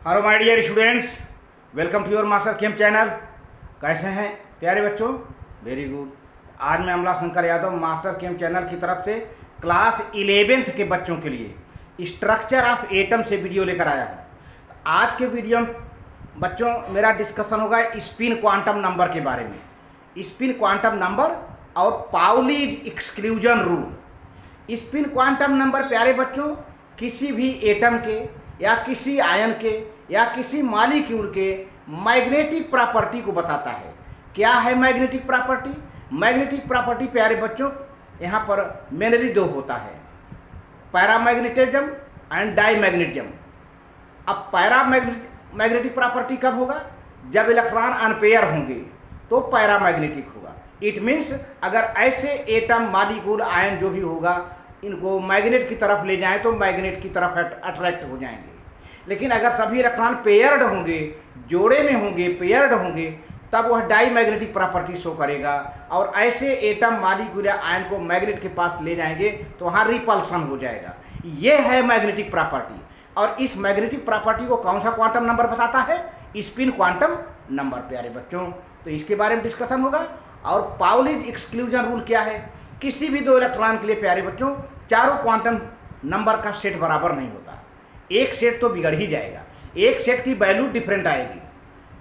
Hello my dear students, welcome to your master chem channel. कैसे हैं प्यारे बच्चों? Very good. आज मैं Amla Shankar Yadav master chem channel की तरफ से क्लास 11th के बच्चों के लिए स्ट्रक्चर ऑफ एटम से वीडियो लेकर आया हूँ। आज के वीडियो में बच्चों मेरा डिस्कशन होगा स्पिन क्वांटम नंबर के बारे में। स्पिन क्वांटम नंबर और Pauli's exclusion rule. Spin quantum number प्यारे बच्चों किसी भी एटम के या किसी आयन के या किसी मॉलिक्यूल के मैग्नेटिक प्रॉपर्टी को बताता है। क्या है मैग्नेटिक प्रॉपर्टी? मैग्नेटिक प्रॉपर्टी प्यारे बच्चों यहाँ पर मेनली दो होता है, पैरामैग्नेटिज्म एंड डाईमैग्नेटिज्म। अब पैरामैग्नेटिक प्रॉपर्टी कब होगा? जब इलेक्ट्रॉन अनपेयर होंगे तो पैरामैग्नेटिक होगा। इट मीन्स अगर ऐसे एटम मॉलिक्यूल आयन जो भी होगा इनको मैग्नेट की तरफ ले जाएं तो मैग्नेट की तरफ अट्रैक्ट हो जाएंगे। लेकिन अगर सभी इलेक्ट्रॉन पेयर्ड होंगे, जोड़े में होंगे, पेयर्ड होंगे, तब वह डाई मैग्नेटिक प्रॉपर्टी शो करेगा और ऐसे एटम मॉलिक्यूल आयन को मैग्नेट के पास ले जाएंगे तो वहाँ रिपल्सन हो जाएगा। ये है मैग्नेटिक प्रॉपर्टी। और इस मैग्नेटिक प्रॉपर्टी को कौन सा क्वांटम नंबर बताता है? स्पिन क्वांटम नंबर प्यारे बच्चों। तो इसके बारे में डिस्कशन होगा। और पाउलीज एक्सक्लूजन रूल क्या है? किसी भी दो इलेक्ट्रॉन के लिए प्यारे बच्चों चारों क्वांटम नंबर का सेट बराबर नहीं होता। एक सेट तो बिगड़ ही जाएगा, एक सेट की वैल्यू डिफरेंट आएगी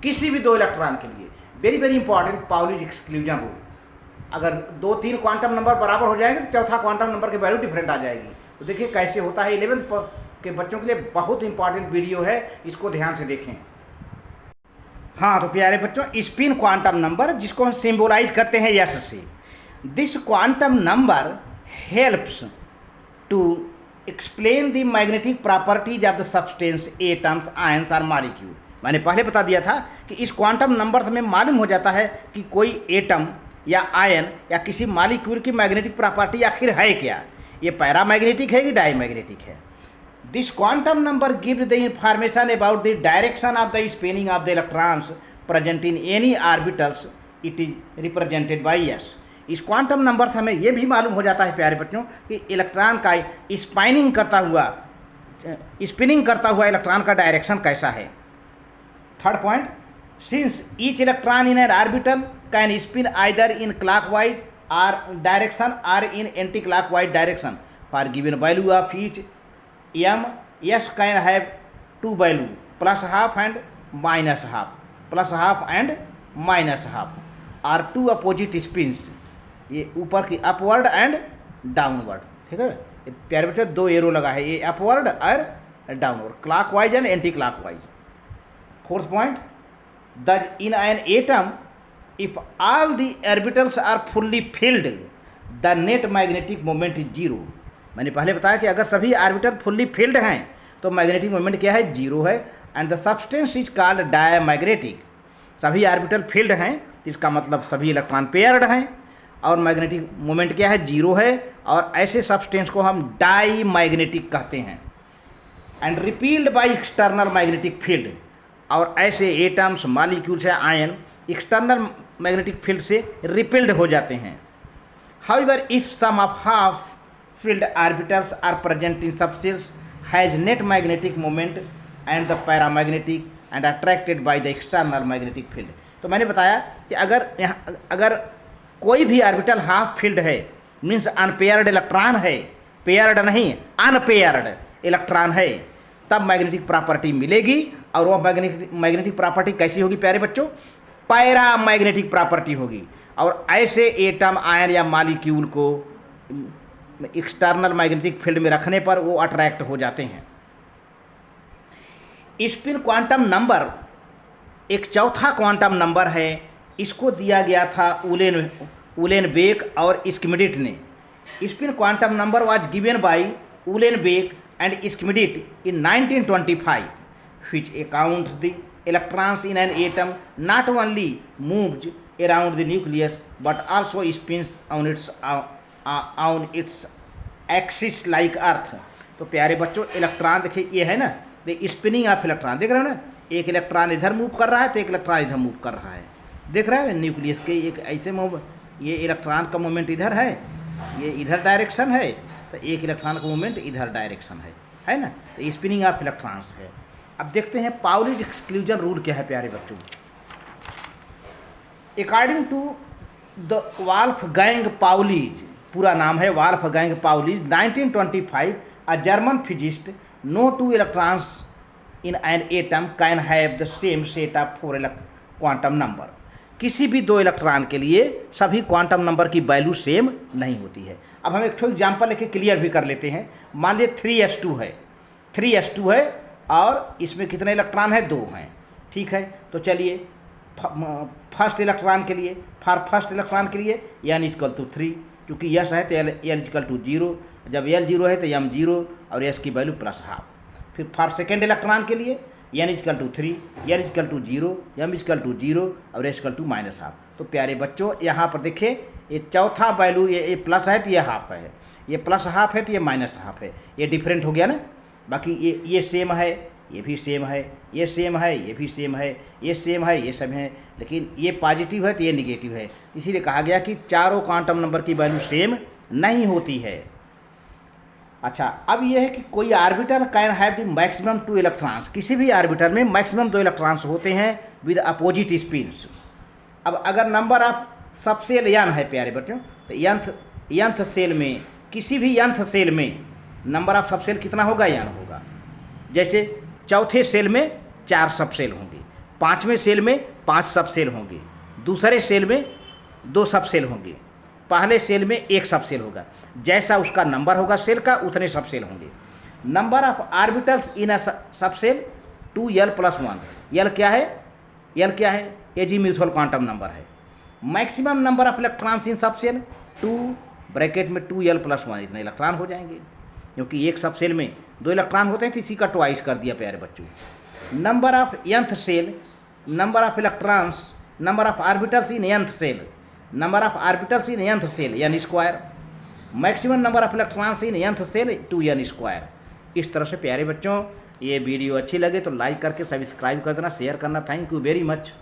किसी भी दो इलेक्ट्रॉन के लिए। Very very important Pauli's exclusion rule. अगर दो तीन क्वांटम नंबर बराबर हो जाएंगे तो चौथा क्वांटम नंबर की वैल्यू डिफरेंट आ जाएगी। तो देखिए कैसे होता है। 11th के बच्चों के लिए बहुत इंपॉर्टेंट वीडियो है, इसको ध्यान से देखें। हाँ तो प्यारे बच्चों स्पिन क्वांटम नंबर जिसको हम सिंबलाइज करते हैं यस से। This quantum number helps to explain the magnetic properties of the substance, atoms, ions और molecule। मैंने पहले बता दिया था कि इस क्वांटम नंबर से हमें मालूम हो जाता है कि कोई एटम या आयन या किसी मॉलिक्यूल की मैग्नेटिक प्रॉपर्टी आखिर है क्या, ये पैरामैग्नेटिक है कि डाईमैग्नेटिक है। This quantum number gives the information about the direction of the spinning of the electrons present in any orbitals. It is represented by S. इस क्वांटम नंबर से हमें यह भी मालूम हो जाता है प्यारे बच्चों कि इलेक्ट्रॉन का स्पिनिंग करता हुआ इलेक्ट्रॉन का डायरेक्शन कैसा है। Third point, since each electron in an orbital can spin either in clockwise और डायरेक्शन और in anti clockwise direction for given value of each m s can have two value plus half and minus half, plus half and minus half और two opposite spins. ये ऊपर की upward and downward, ठीक है प्यारे बच्चे, दो arrow लगा है, ये अपवर्ड और downward, clockwise and anti clockwise. Fourth point, the in an atom if all the orbitals are fully filled the net magnetic moment is zero. मैंने पहले बताया कि अगर सभी ऑर्बिटल फुल्ली फिल्ड हैं तो मैग्नेटिक मोमेंट क्या है? जीरो है। And the substance is called diamagnetic. सभी ऑर्बिटल फिल्ड हैं तो इसका मतलब सभी इलेक्ट्रॉन पेयर्ड हैं और मैग्नेटिक मोमेंट क्या है? जीरो है। और ऐसे सब्सटेंस को हम डाई मैग्नेटिक कहते हैं। And repelled by external magnetic field. और ऐसे एटम्स, मॉलिक्यूल्स या आयन एक्सटर्नल मैग्नेटिक फील्ड से रिपील्ड हो जाते हैं। However if some of half filled orbitals are present in subshells has net magnetic moment and the paramagnetic and attracted by the external magnetic field. तो मैंने बताया कि अगर कोई भी ऑर्बिटल हाफ फील्ड है मीन्स अनपेयर्ड इलेक्ट्रॉन है, paired नहीं अनपेयर्ड इलेक्ट्रॉन है, तब मैग्नेटिक प्रॉपर्टी मिलेगी। और वह मैग्नेटिक प्रॉपर्टी कैसी होगी प्यारे बच्चों? पैरामैग्नेटिक प्रॉपर्टी होगी। और ऐसे एटम, आयन या मॉलिक्यूल को एक्सटर्नल मैग्नेटिक फील्ड में रखने पर वो अट्रैक्ट हो जाते हैं। स्पिन क्वांटम नंबर एक चौथा क्वांटम नंबर है। इसको दिया गया था उलेनबेक और स्किमिडिट ने। Spin quantum number was given by Uhlenbeck and Schmidt in 1925 which accounts the electrons in an atom not only moves around the nucleus but also spins on its axis like earth। तो प्यारे बच्चों electron देखिए ये है ना, spinning of electron देख रहे हो ना, एक इलेक्ट्रॉन इधर मूव कर रहा है तो एक इलेक्ट्रॉन इधर मूव कर रहा है, देख रहे हैं न्यूक्लियस के एक ऐसे मूव। ये इलेक्ट्रॉन का मूवमेंट इधर है, ये इधर डायरेक्शन है, तो एक इलेक्ट्रॉन का मूवमेंट इधर डायरेक्शन है ना। तो स्पिनिंग ऑफ इलेक्ट्रॉन्स है। अब देखते हैं पाउलीज एक्सक्लूजन रूल क्या है प्यारे बच्चों। According to the Wolfgang Pauli's, पूरा नाम है Wolfgang Pauli's, 1925, a German physicist, no two electrons in an atom can have the same set of 4 quantum number. किसी भी 2 इलेक्ट्रॉन के लिए सभी क्वांटम नंबर की वैल्यू सेम नहीं होती है। अब हम एक एग्जाम्पल लेके क्लियर भी कर लेते हैं। मान लीजिए 3s2 है, 3s2 है और इसमें कितने इलेक्ट्रॉन है, 2 हैं, ठीक है। तो चलिए फर्स्ट इलेक्ट्रॉन के लिए, फर्स्ट इलेक्ट्रॉन के लिए n = 3, क्योंकि यस है तो l = 0, जब l 0 है तो m 0 और s की वैल्यू +½ फिर फॉर सेकेंड इलेक्ट्रॉन के लिए n = 3, l = 0, m = 0 और s = -½ तो प्यारे बच्चों यहाँ पर देखिए ये चौथा वैल्यू, ये प्लस है तो ये हाफ है, ये +½ है तो ये -½ है, ये डिफरेंट हो गया ना। बाकी ये सेम है, ये भी सेम है, ये सेम है, ये भी सेम है, ये सेम है, ये सब है, लेकिन ये पॉजिटिव है तो ये निगेटिव है। इसीलिए कहा गया कि चारों क्वांटम नंबर की वैल्यू सेम नहीं होती है। अच्छा, अब यह है कि कोई orbital can have the maximum 2 electrons, किसी भी आर्बिटर में मैक्सिमम 2 इलेक्ट्रॉन्स होते हैं विद अपोजिट स्पिन्स। अब अगर नंबर ऑफ सबसेल n है प्यारे बच्चों, तो nth सेल में, किसी भी nth सेल में नंबर ऑफ सबसेल कितना होगा, n होगा। जैसे चौथे सेल में 4 सबसेल होंगे, 5वें सेल में 5 सबसेल होंगे, दूसरे सेल में 2 सबसेल होंगे, पहले सेल में 1 सबसेल होगा। जैसा उसका नंबर होगा सेल का उतने सबसेल होंगे। Number of orbitals in a subshell 2l+1। l क्या है, l क्या है, एजीम्यूथुअल क्वांटम नंबर है। Maximum number of electrons in subshell 2 bracket में 2l+1, इतने इलेक्ट्रॉन हो जाएंगे, क्योंकि एक सबसेल में 2 इलेक्ट्रॉन होते हैं तो इसी का ट्वाइस कर दिया प्यारे बच्चों। Number of nth shell, number of electrons, number of orbitals in nth shell, number of orbitals in nth shell n², maximum number of electrons in nth shell 2n²। इस तरह से प्यारे बच्चों ये वीडियो अच्छी लगे तो लाइक करके सब्सक्राइब कर देना, शेयर करना। Thank you very much.